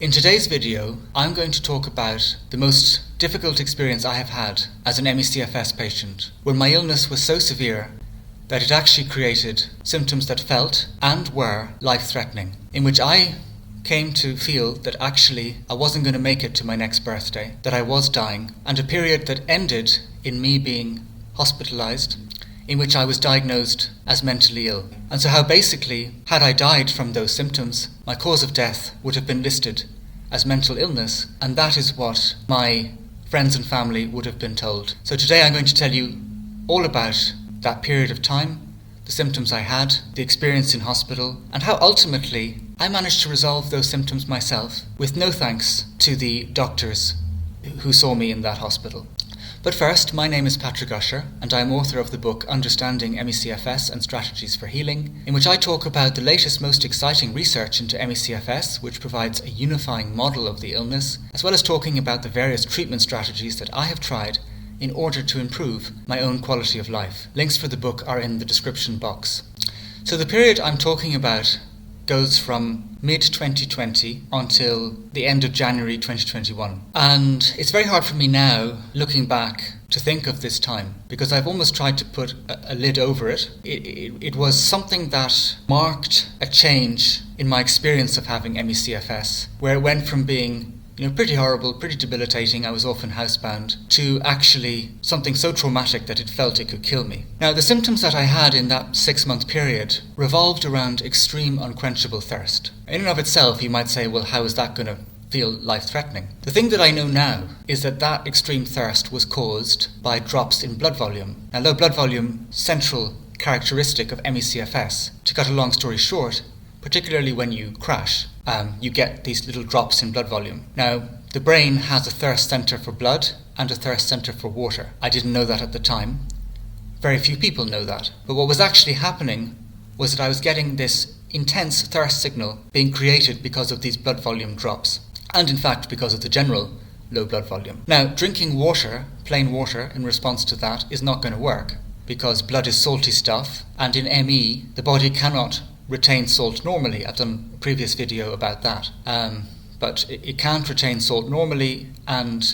In today's video, I'm going to talk about the most difficult experience I have had as an ME-CFS patient, when my illness was so severe that it actually created symptoms that felt and were life-threatening, in which I came to feel that actually I wasn't going to make it to my next birthday, that I was dying, and a period that ended in me being hospitalised, in which I was diagnosed as mentally ill. And so how basically, had I died from those symptoms, my cause of death would have been listed as mental illness, and that is what my friends and family would have been told. So today I'm going to tell you all about that period of time, the symptoms I had, the experience in hospital, and how ultimately I managed to resolve those symptoms myself, with no thanks to the doctors who saw me in that hospital. But first, my name is Patrick Usher, and I am author of the book Understanding ME-CFS and Strategies for Healing, in which I talk about the latest, most exciting research into ME-CFS, which provides a unifying model of the illness, as well as talking about the various treatment strategies that I have tried in order to improve my own quality of life. Links for the book are in the description box. So the period I'm talking about goes from mid-2020 until the end of January 2021. And it's very hard for me now, looking back, to think of this time, because I've almost tried to put a lid over it. It was something that marked a change in my experience of having ME-CFS, where it went from being pretty horrible, pretty debilitating, I was often housebound, to actually something so traumatic that it felt it could kill me. Now, the symptoms that I had in that 6-month period revolved around extreme unquenchable thirst. In and of itself, you might say, well, how is that going to feel life-threatening? The thing that I know now is that that extreme thirst was caused by drops in blood volume. Now, low blood volume, central characteristic of ME-CFS. To cut a long story short, particularly when you crash, you get these little drops in blood volume. Now, the brain has a thirst centre for blood and a thirst centre for water. I didn't know that at the time. Very few people know that. But what was actually happening was that I was getting this intense thirst signal being created because of these blood volume drops, and in fact because of the general low blood volume. Now, drinking water, plain water, in response to that is not going to work, because blood is salty stuff, and in ME, the body cannot retain salt normally. I've done a previous video about that. But it can't retain salt normally, and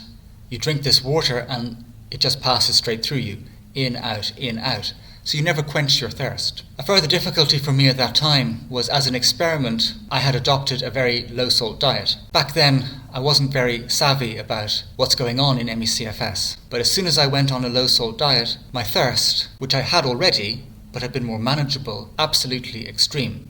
you drink this water and it just passes straight through you. In, out, in, out. So you never quench your thirst. A further difficulty for me at that time was, as an experiment, I had adopted a very low salt diet. Back then, I wasn't very savvy about what's going on in ME-CFS. But as soon as I went on a low salt diet, my thirst, which I had already, but had been more manageable, absolutely extreme.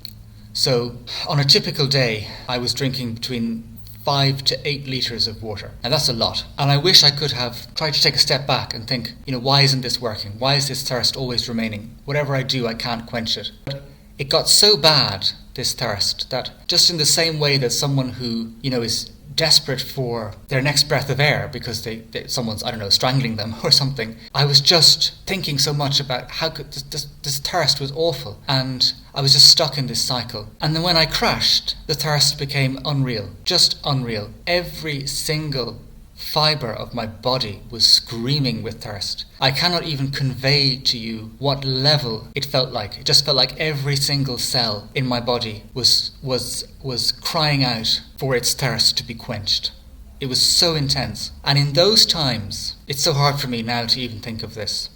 So on a typical day, I was drinking between 5 to 8 litres of water. And that's a lot. And I wish I could have tried to take a step back and think, why isn't this working? Why is this thirst always remaining? Whatever I do, I can't quench it. But it got so bad, this thirst, that just in the same way that someone who, is desperate for their next breath of air because someone's, strangling them or something, I was just thinking so much about how could this thirst was awful, and I was just stuck in this cycle. And then when I crashed, the thirst became unreal, just unreal. Every single fibre of my body was screaming with thirst. I cannot even convey to you what level it felt like. It just felt like every single cell in my body was crying out for its thirst to be quenched. It was so intense. And in those times, it's so hard for me now to even think of this.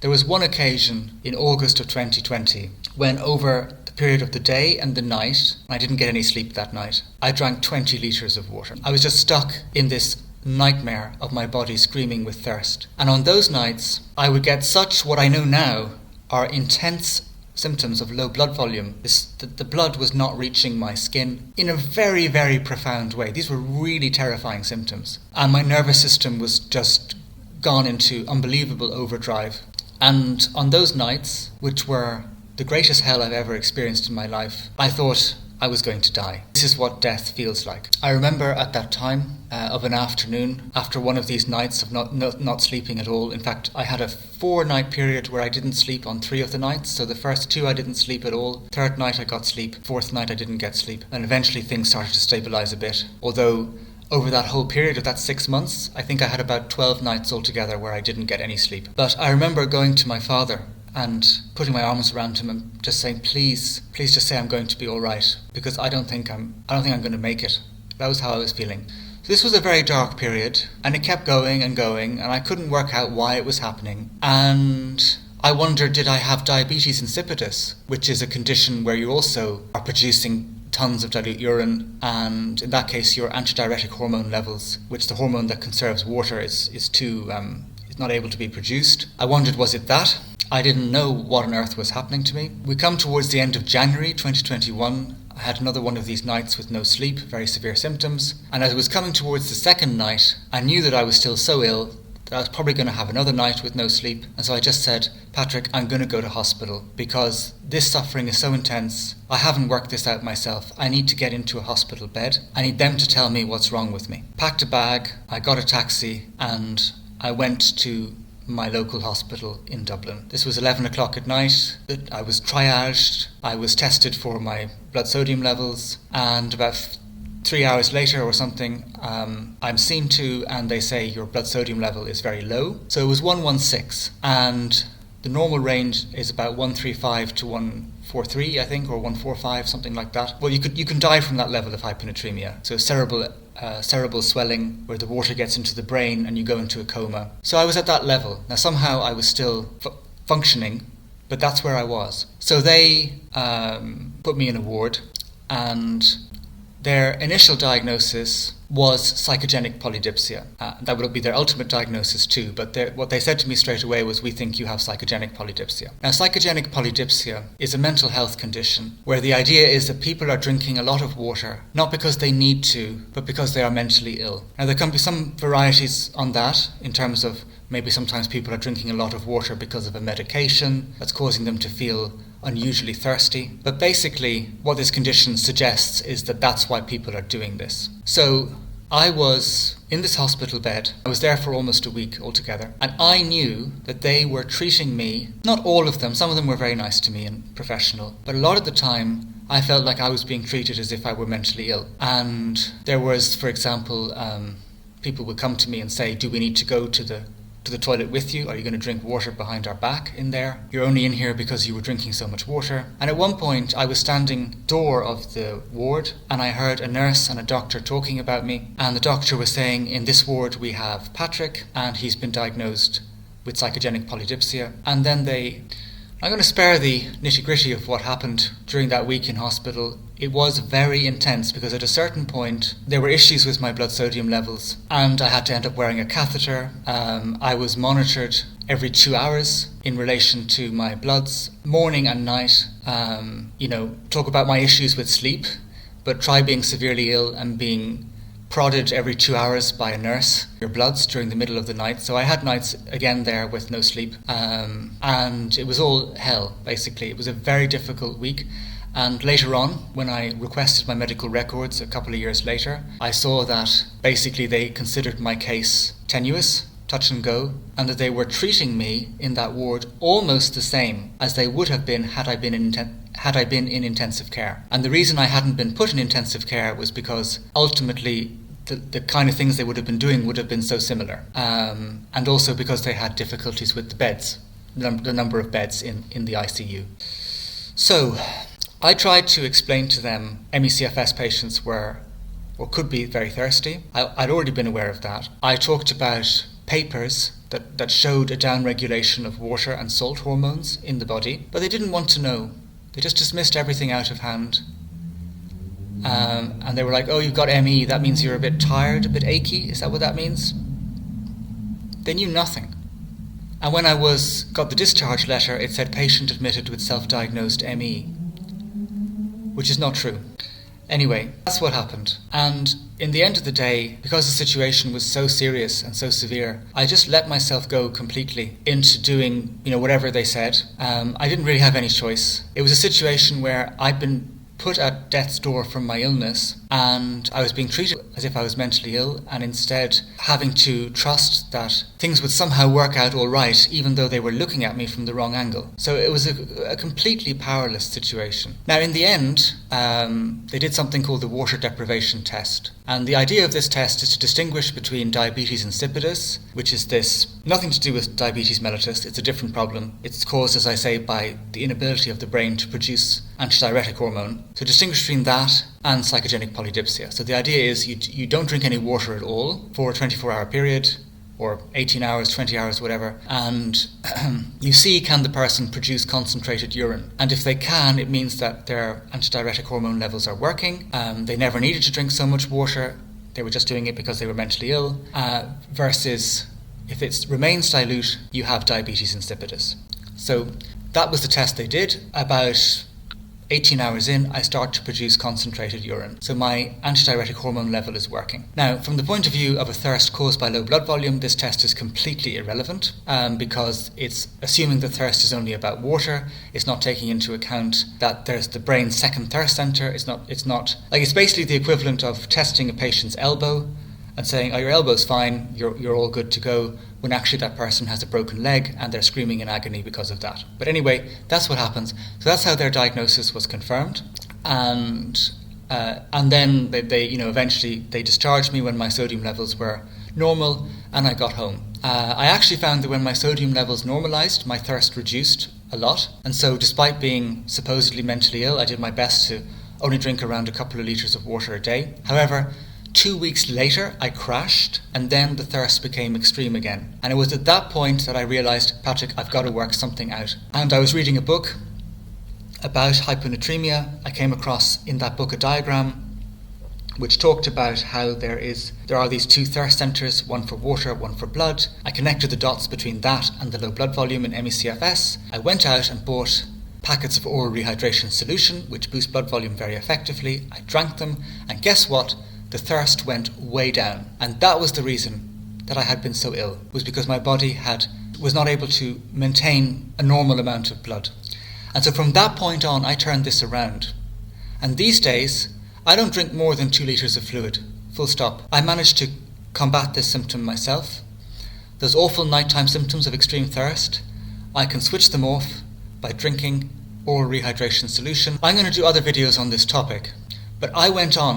There was one occasion in August of 2020 when, over the period of the day and the night, I didn't get any sleep that night, I drank 20 litres of water. I was just stuck in this nightmare of my body screaming with thirst. And on those nights, I would get such, what I know now, are intense symptoms of low blood volume. The blood was not reaching my skin in a very, very profound way. These were really terrifying symptoms. And my nervous system was just gone into unbelievable overdrive. And on those nights, which were the greatest hell I've ever experienced in my life, I thought I was going to die. This is what death feels like. I remember at that time of an afternoon, after one of these nights of not sleeping at all. In fact, I had a 4-night period where I didn't sleep on 3 of the nights. So the first 2 I didn't sleep at all. 3rd night I got sleep. 4th night I didn't get sleep. And eventually things started to stabilise a bit. Although over that whole period of that 6 months, I think I had about 12 nights altogether where I didn't get any sleep. But I remember going to my father and putting my arms around him and just saying, please just say I'm going to be all right, because I don't think I'm going to make it. That was how I was feeling. So this was a very dark period, and it kept going, and I couldn't work out why it was happening. And I wondered, did I have diabetes insipidus, which is a condition where you also are producing tons of dilute urine, and in that case your antidiuretic hormone levels, which the hormone that conserves water is not able to be produced. I wondered, was it that? I didn't know what on earth was happening to me. We come towards the end of January 2021. I had another one of these nights with no sleep, very severe symptoms, and as I was coming towards the second night, I knew that I was still so ill that I was probably going to have another night with no sleep. And so I just said, Patrick, I'm going to go to hospital because this suffering is so intense. I haven't worked this out myself. I need to get into a hospital bed. I need them to tell me what's wrong with me. Packed a bag, I got a taxi, and I went to my local hospital in Dublin. This was 11 o'clock at night. I was triaged. I was tested for my blood sodium levels, and about 3 hours later or something, I'm seen to, and they say your blood sodium level is very low. So it was 116, and the normal range is about 135 to 143, I think, or 145, something like that. Well, you can die from that level of hyponatremia. So cerebral swelling, where the water gets into the brain and you go into a coma. So I was at that level. Now somehow I was still functioning, but that's where I was. So they put me in a ward, and their initial diagnosis was psychogenic polydipsia. That would be their ultimate diagnosis too, but what they said to me straight away was, we think you have psychogenic polydipsia. Now, psychogenic polydipsia is a mental health condition where the idea is that people are drinking a lot of water, not because they need to, but because they are mentally ill. Now, there can be some varieties on that in terms of maybe sometimes people are drinking a lot of water because of a medication that's causing them to feel unusually thirsty. But basically, what this condition suggests is that that's why people are doing this. So I was in this hospital bed. I was there for almost a week altogether. And I knew that they were treating me, not all of them, some of them were very nice to me and professional, but a lot of the time I felt like I was being treated as if I were mentally ill. And there was, for example, people would come to me and say, do we need to go to the toilet with you? Are you going to drink water behind our back in there? You're only in here because you were drinking so much water. And at one point I was standing door of the ward, and I heard a nurse and a doctor talking about me, and the doctor was saying, in this ward we have Patrick, and he's been diagnosed with psychogenic polydipsia. And then I'm going to spare the nitty-gritty of what happened during that week in hospital. It was very intense because at a certain point there were issues with my blood sodium levels, and I had to end up wearing a catheter. I was monitored every 2 hours in relation to my bloods, morning and night. Talk about my issues with sleep, but try being severely ill and being prodded every 2 hours by a nurse, your bloods during the middle of the night. So I had nights again there with no sleep, and it was all hell, basically. It was a very difficult week. And later on, when I requested my medical records a couple of years later, I saw that basically they considered my case tenuous, touch and go, and that they were treating me in that ward almost the same as they would have been had I been in intensive care. And the reason I hadn't been put in intensive care was because ultimately the kind of things they would have been doing would have been so similar, and also because they had difficulties with the beds, the number of beds in the ICU. So I tried to explain to them ME-CFS patients were or could be very thirsty. I'd already been aware of that. I talked about papers that showed a downregulation of water and salt hormones in the body, but they didn't want to know. They just dismissed everything out of hand. And they were like, oh, you've got ME, that means you're a bit tired, a bit achy, is that what that means? They knew nothing. And when I got the discharge letter, it said patient admitted with self-diagnosed ME, which is not true. Anyway, that's what happened. And in the end of the day, because the situation was so serious and so severe, I just let myself go completely into doing, whatever they said. I didn't really have any choice. It was a situation where I'd been put at death's door from my illness, and I was being treated as if I was mentally ill, and instead having to trust that things would somehow work out all right, even though they were looking at me from the wrong angle. So it was a completely powerless situation. Now, in the end, they did something called the water deprivation test. And the idea of this test is to distinguish between diabetes insipidus, which is nothing to do with diabetes mellitus. It's a different problem. It's caused, as I say, by the inability of the brain to produce antidiuretic hormone. So distinguish between that and psychogenic polydipsia. So the idea is you don't drink any water at all for a 24-hour period, or 18 hours, 20 hours, whatever, and you see, can the person produce concentrated urine? And if they can, it means that their antidiuretic hormone levels are working. They never needed to drink so much water. They were just doing it because they were mentally ill. Versus if it remains dilute, you have diabetes insipidus. So that was the test they did. About 18 hours in, I start to produce concentrated urine. So my antidiuretic hormone level is working. Now, from the point of view of a thirst caused by low blood volume, this test is completely irrelevant because it's assuming the thirst is only about water. It's not taking into account that there's the brain's second thirst center. It's basically the equivalent of testing a patient's elbow and saying, oh, your elbow's fine, you're all good to go, when actually that person has a broken leg and they're screaming in agony because of that. But anyway, that's what happens. So that's how their diagnosis was confirmed. And then they eventually they discharged me when my sodium levels were normal, and I got home. I actually found that when my sodium levels normalized, my thirst reduced a lot. And so despite being supposedly mentally ill, I did my best to only drink around a couple of litres of water a day. However, 2 weeks later, I crashed, and then the thirst became extreme again. And it was at that point that I realised, Patrick, I've got to work something out. And I was reading a book about hyponatremia. I came across in that book a diagram which talked about how there are these two thirst centres, one for water, one for blood. I connected the dots between that and the low blood volume in ME-CFS. I went out and bought packets of oral rehydration solution, which boost blood volume very effectively. I drank them, and guess what? The thirst went way down. And that was the reason that I had been so ill, was because my body was not able to maintain a normal amount of blood. And so from that point on, I turned this around. And these days, I don't drink more than 2 litres of fluid, full stop. I managed to combat this symptom myself. Those awful nighttime symptoms of extreme thirst, I can switch them off by drinking oral rehydration solution. I'm going to do other videos on this topic. But I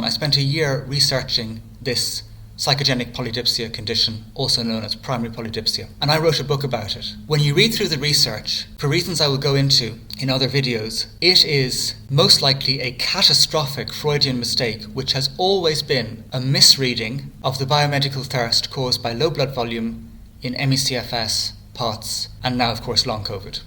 spent a year researching this psychogenic polydipsia condition, also known as primary polydipsia, and I wrote a book about it. When you read through the research, for reasons I will go into in other videos, it is most likely a catastrophic Freudian mistake, which has always been a misreading of the biomedical thirst caused by low blood volume in ME-CFS, POTS, and now of course long COVID.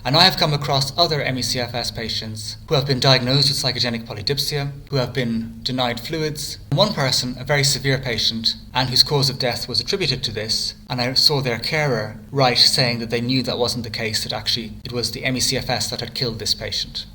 And I have come across other ME-CFS patients who have been diagnosed with psychogenic polydipsia, who have been denied fluids. One person, a very severe patient, and whose cause of death was attributed to this, and I saw their carer write saying that they knew that wasn't the case, that actually it was the ME-CFS that had killed this patient.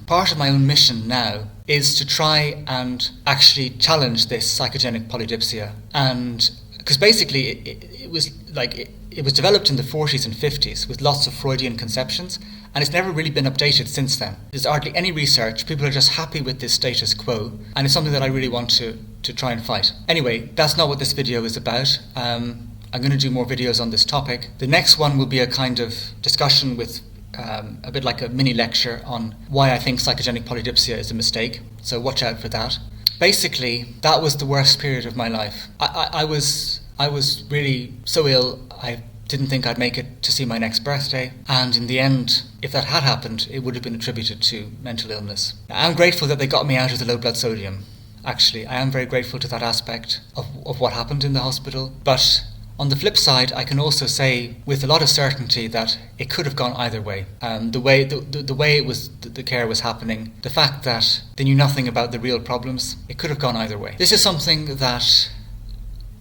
Part of my own mission now is to try and actually challenge this psychogenic polydipsia, and because basically it was developed in the 40s and 50s with lots of Freudian conceptions, and it's never really been updated since then. There's hardly any research. People are just happy with this status quo, and it's something that I really want to try and fight. Anyway, that's not what this video is about. I'm going to do more videos on this topic. The next one will be a kind of discussion with a bit like a mini lecture on why I think psychogenic polydipsia is a mistake, so watch out for that. Basically, that was the worst period of my life. I was really so ill, I didn't think I'd make it to see my next birthday, and in the end, if that had happened, it would have been attributed to mental illness. I'm grateful that they got me out of the low blood sodium, actually. I am very grateful to that aspect of what happened in the hospital, but on the flip side, I can also say with a lot of certainty that it could have gone either way. The way the care was happening, the fact that they knew nothing about the real problems, it could have gone either way. This is something that,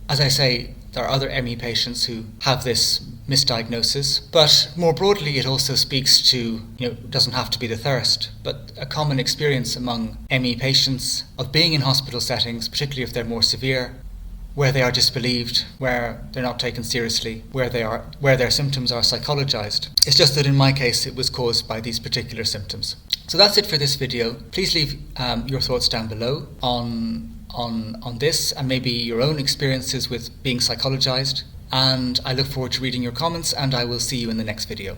as I say, there are other ME patients who have this misdiagnosis, but more broadly it also speaks to, it doesn't have to be the thirst, but a common experience among ME patients of being in hospital settings, particularly if they're more severe, where they are disbelieved, where they're not taken seriously, where their symptoms are psychologized. It's just that in my case it was caused by these particular symptoms. So that's it for this video. Please leave your thoughts down below on this, and maybe your own experiences with being psychologized, and I look forward to reading your comments, and I will see you in the next video.